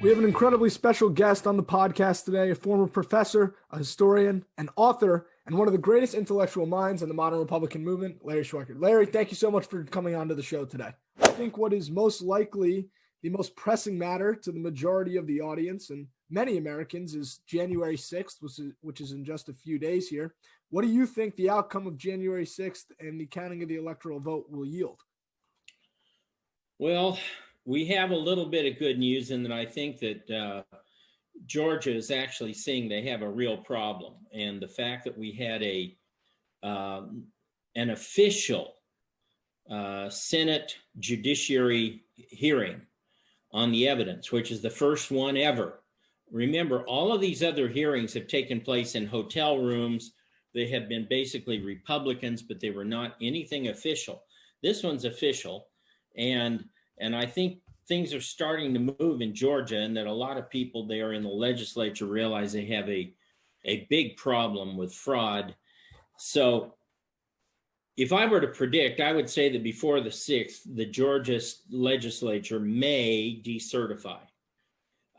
We have an incredibly special guest on the podcast today, a former professor, a historian, an author, and one of the greatest intellectual minds in the modern Republican movement, Larry Schweikart. Larry, thank you so much for coming onto the show today. I think what is most likely the most pressing matter to the majority of the audience and many Americans is January 6th, which is in just a few days here. What do you think the outcome of January 6th and the counting of the electoral vote will yield? Well, we have a little bit of good news in that I think that Georgia is actually seeing they have a real problem. And the fact that we had an official Senate judiciary hearing on the evidence, which is the first one ever. Remember, all of these other hearings have taken place in hotel rooms. They have been basically Republicans, but they were not anything official. This one's official. And I think things are starting to move in Georgia, and that a lot of people there in the legislature realize they have a big problem with fraud. So if I were to predict, I would say that before the 6th, the Georgia legislature may decertify.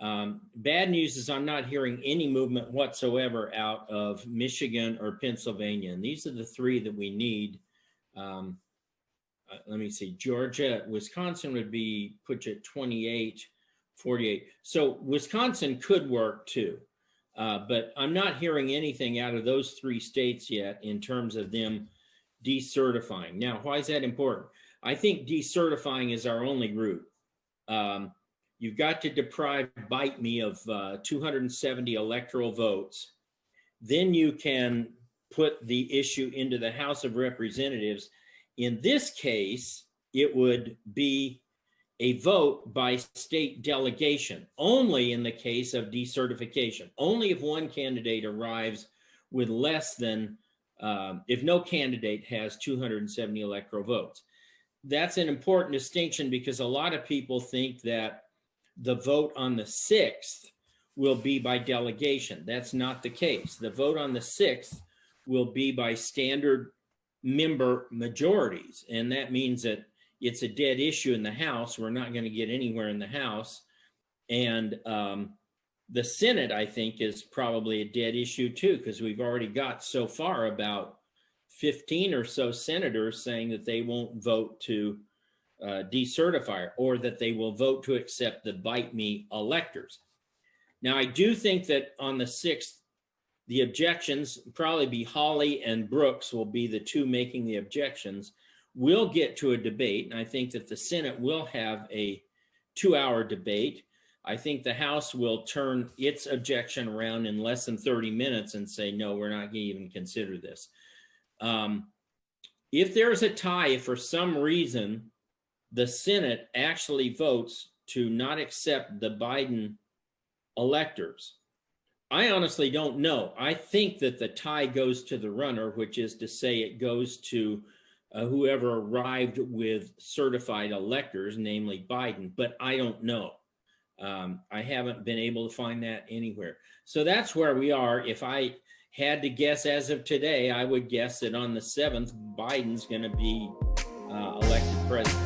Bad news is I'm not hearing any movement whatsoever out of Michigan or Pennsylvania. And these are the three that we need. Let me see, Georgia, Wisconsin would put you at 28, 48. So Wisconsin could work too, but I'm not hearing anything out of those three states yet in terms of them decertifying. Now, why is that important? I think decertifying is our only route. You've got to deprive Bite Me of 270 electoral votes. Then you can put the issue into the House of Representatives. In this case, it would be a vote by state delegation, only in the case of decertification, only if one candidate arrives with less than, if no candidate has 270 electoral votes. That's an important distinction because a lot of people think that the vote on the 6th will be by delegation. That's not the case. The vote on the 6th will be by standard member majorities, and that means that it's a dead issue in the House. We're not going to get anywhere in the House, and the Senate, I think, is probably a dead issue too, because we've already got so far about 15 or so senators saying that they won't vote to decertify, or that they will vote to accept the Bite Me electors. Now, I do think that on the 6th, the objections, probably be Hawley and Brooks will be the two making the objections. We'll get to a debate, and I think that the Senate will have a 2-hour debate. I think the House will turn its objection around in less than 30 minutes and say, no, we're not going to even consider this. If there's a tie, if for some reason the Senate actually votes to not accept the Biden electors, I honestly don't know. I think that the tie goes to the runner, which is to say it goes to whoever arrived with certified electors, namely Biden, but I don't know. I haven't been able to find that anywhere. So that's where we are. If I had to guess as of today, I would guess that on the 7th, Biden's going to be elected president.